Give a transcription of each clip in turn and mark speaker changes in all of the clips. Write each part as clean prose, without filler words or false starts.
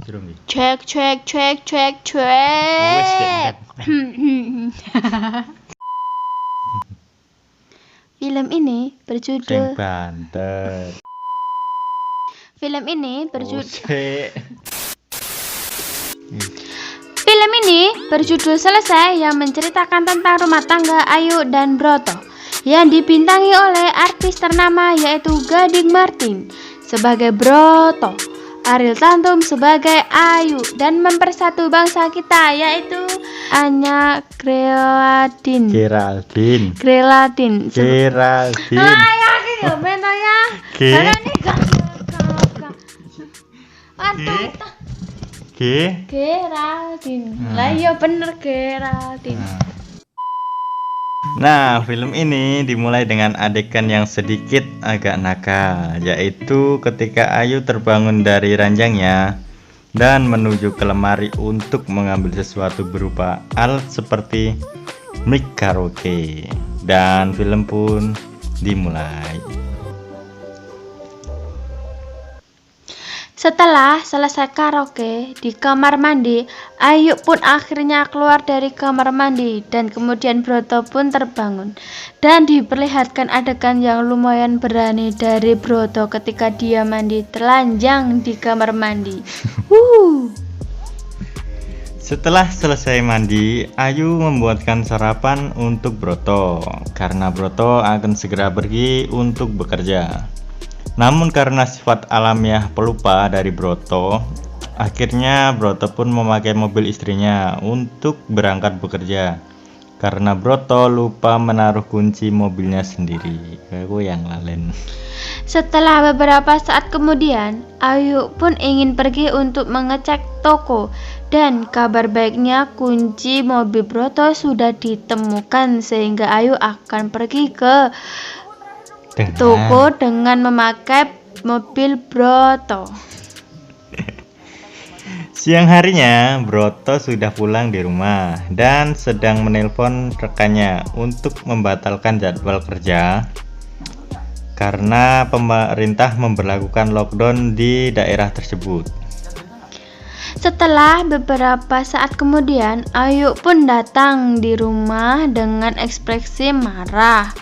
Speaker 1: Durung iki.
Speaker 2: Cek.
Speaker 1: Wes, Dek.
Speaker 2: Film ini
Speaker 1: Sing
Speaker 2: berjudul
Speaker 1: banter.
Speaker 2: Film ini berjudul Selesai, yang menceritakan tentang rumah tangga Ayu dan Broto yang dibintangi oleh artis ternama yaitu Gading Martin sebagai Broto, Ariel Tatum sebagai Ayu, dan mempersatu bangsa kita yaitu Anya Geraldine. Geraldine. Lah iya bener Geraldine.
Speaker 1: Nah, film ini dimulai dengan adegan yang sedikit agak nakal, yaitu ketika Ayu terbangun dari ranjangnya dan menuju ke lemari untuk mengambil sesuatu berupa alat seperti mic karaoke, dan film pun dimulai.
Speaker 2: Setelah selesai karaoke di kamar mandi, Ayu pun akhirnya keluar dari kamar mandi dan kemudian Broto pun terbangun dan diperlihatkan adegan yang lumayan berani dari Broto ketika dia mandi telanjang di kamar mandi.
Speaker 1: Setelah selesai mandi, Ayu membuatkan sarapan untuk Broto karena Broto akan segera pergi untuk bekerja. Namun karena sifat alamiah pelupa dari Broto, akhirnya Broto pun memakai mobil istrinya untuk berangkat bekerja karena Broto lupa menaruh kunci mobilnya sendiri. Aku yang lalen.
Speaker 2: Setelah beberapa saat kemudian, Ayu pun ingin pergi untuk mengecek toko, dan kabar baiknya kunci mobil Broto sudah ditemukan sehingga Ayu akan pergi ke toko dengan memakai mobil Broto.
Speaker 1: Siang harinya, Broto sudah pulang di rumah dan sedang menelpon rekannya untuk membatalkan jadwal kerja karena pemerintah memberlakukan lockdown di daerah tersebut.
Speaker 2: Setelah beberapa saat kemudian, Ayu pun datang di rumah dengan ekspresi marah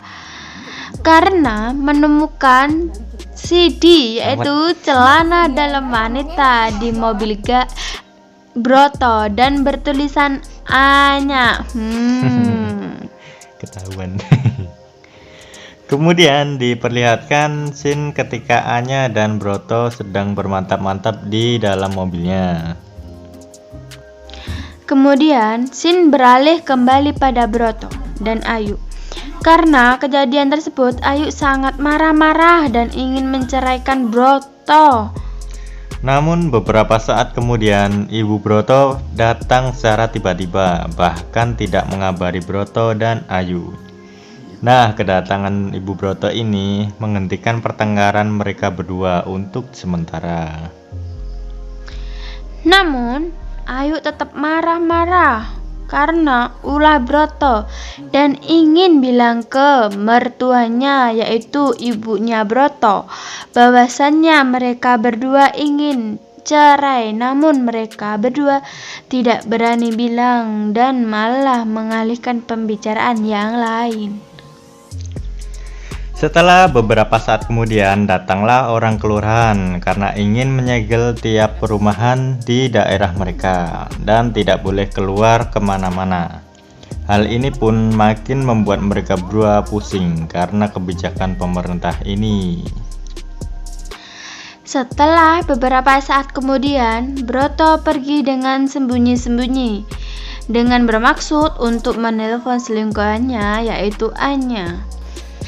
Speaker 2: karena menemukan CD yaitu celana dalam wanita di mobil Broto dan bertulisan Anya.
Speaker 1: Ketahuan. Kemudian diperlihatkan scene ketika Anya dan Broto sedang bermantap-mantap di dalam mobilnya. Kemudian
Speaker 2: scene beralih kembali pada Broto dan Ayu. Karena kejadian tersebut, Ayu sangat marah-marah dan ingin menceraikan Broto.
Speaker 1: Namun beberapa saat kemudian ibu Broto datang secara tiba-tiba, bahkan tidak mengabari Broto dan Ayu. Nah, kedatangan ibu Broto ini menghentikan pertengkaran mereka berdua untuk sementara.
Speaker 2: Namun Ayu tetap marah-marah karena ulah Broto dan ingin bilang ke mertuanya yaitu ibunya Broto bahwasannya mereka berdua ingin cerai, namun mereka berdua tidak berani bilang dan malah mengalihkan pembicaraan yang lain.
Speaker 1: Setelah beberapa saat kemudian datanglah orang kelurahan karena ingin menyegel tiap perumahan di daerah mereka dan tidak boleh keluar kemana-mana. Hal ini pun makin membuat mereka berdua pusing karena kebijakan pemerintah ini.
Speaker 2: Setelah beberapa saat kemudian, Broto pergi dengan sembunyi-sembunyi dengan bermaksud untuk menelpon selingkuhannya yaitu Anya.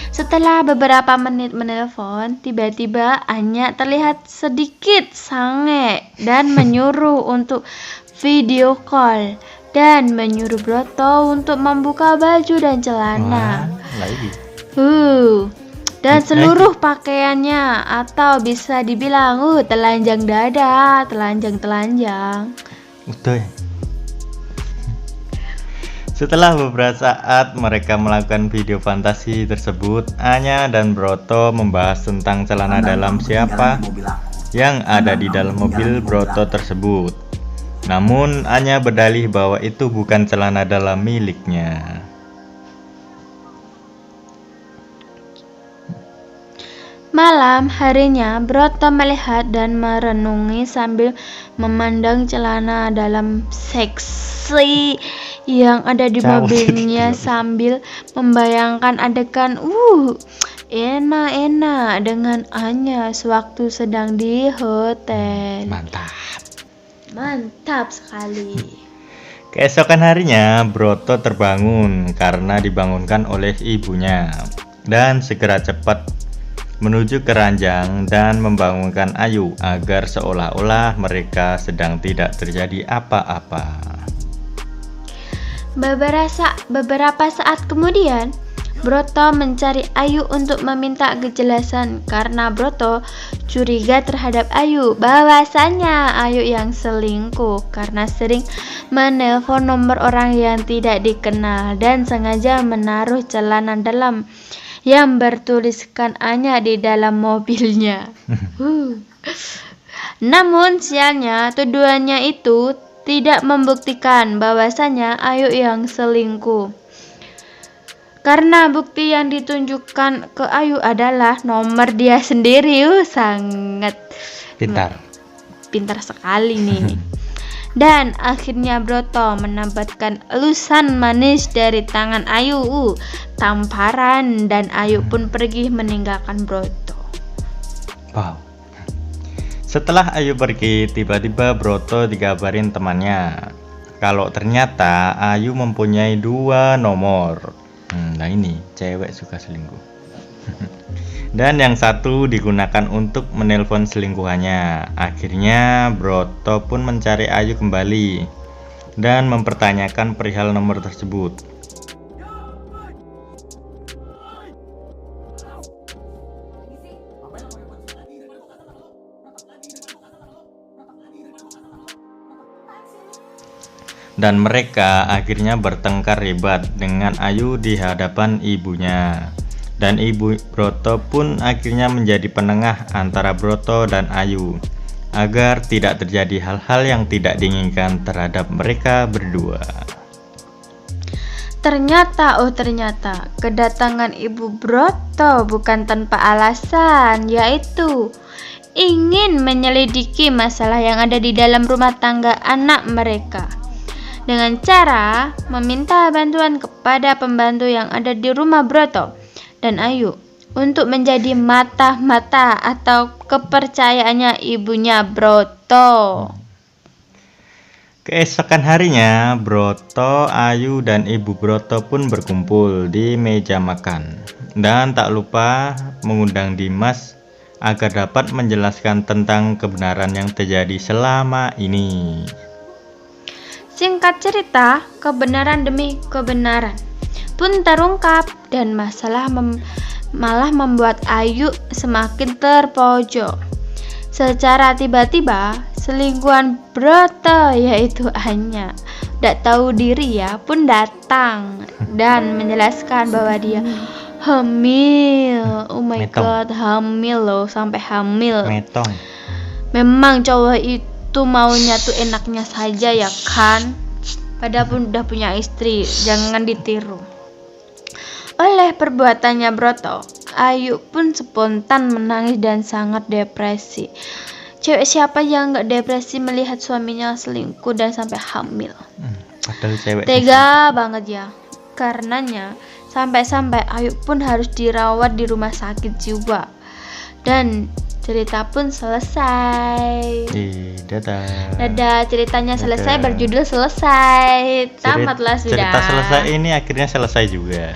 Speaker 2: Setelah beberapa menit menelpon, tiba-tiba Anya terlihat sedikit sange dan menyuruh untuk video call dan menyuruh Broto untuk membuka baju dan celana. Dan seluruh pakaiannya, atau bisa dibilang telanjang dada, telanjang.
Speaker 1: Udah. Setelah beberapa saat mereka melakukan video fantasi tersebut, Anya dan Broto membahas tentang celana dalam siapa yang ada di dalam mobil Broto tersebut. Namun Anya berdalih bahwa itu bukan celana dalam miliknya.
Speaker 2: Malam harinya, Broto melihat dan merenungi sambil memandang celana dalam seksi yang ada di mobilnya sambil membayangkan adegan enak-enak dengan Anya sewaktu sedang di hotel. Mantap sekali.
Speaker 1: Keesokan harinya, Broto terbangun karena dibangunkan oleh ibunya dan segera cepat menuju ke ranjang dan membangunkan Ayu agar seolah-olah mereka sedang tidak terjadi apa-apa.
Speaker 2: Beberapa saat kemudian, Broto mencari Ayu untuk meminta kejelasan karena Broto curiga terhadap Ayu bahwasanya Ayu yang selingkuh karena sering menelpon nomor orang yang tidak dikenal dan sengaja menaruh celana dalam yang bertuliskan Anya di dalam mobilnya. Namun sialnya tuduhannya itu tidak membuktikan bahwasanya Ayu yang selingkuh. Karena bukti yang ditunjukkan ke Ayu adalah nomor dia sendiri. Sangat pintar sekali nih. Dan akhirnya Broto mendapatkan elusan manis dari tangan Ayu, tamparan, dan Ayu pun pergi meninggalkan Broto.
Speaker 1: Wow. Setelah Ayu pergi, tiba-tiba Broto dikabarin temannya kalau ternyata Ayu mempunyai 2 nomor. Nah ini cewek suka selingkuh. Dan yang satu digunakan untuk menelpon selingkuhannya. Akhirnya Broto pun mencari Ayu kembali dan mempertanyakan perihal nomor tersebut. Dan mereka akhirnya bertengkar hebat dengan Ayu di hadapan ibunya. Dan ibu Broto pun akhirnya menjadi penengah antara Broto dan Ayu agar tidak terjadi hal-hal yang tidak diinginkan terhadap mereka berdua.
Speaker 2: Ternyata kedatangan ibu Broto bukan tanpa alasan, yaitu ingin menyelidiki masalah yang ada di dalam rumah tangga anak mereka dengan cara meminta bantuan kepada pembantu yang ada di rumah Broto dan Ayu untuk menjadi mata-mata atau kepercayaannya ibunya Broto.
Speaker 1: Keesokan harinya, Broto, Ayu, dan ibu Broto pun berkumpul di meja makan dan tak lupa mengundang Dimas agar dapat menjelaskan tentang kebenaran yang terjadi selama ini.
Speaker 2: Singkat cerita, kebenaran demi kebenaran pun terungkap dan malah membuat Ayu semakin terpojok. Secara tiba-tiba, selingkuhan Broto yaitu Anya, tidak tahu diri pun datang dan menjelaskan bahwa dia hamil. Oh my god, hamil loh, sampai hamil. Memang cowok itu maunya tuh enaknya saja ya kan, padahal pun udah punya istri, jangan ditiru. Oleh perbuatannya Broto, Ayu pun spontan menangis dan sangat depresi. Cewek siapa yang gak depresi melihat suaminya selingkuh dan sampai hamil? Tega banget ya. Karenanya sampai-sampai Ayu pun harus dirawat di rumah sakit jiwa. Dan cerita pun selesai. Dadah, ceritanya selesai, berjudul selesai. Tamatlah sudah.
Speaker 1: Cerita selesai ini akhirnya selesai juga.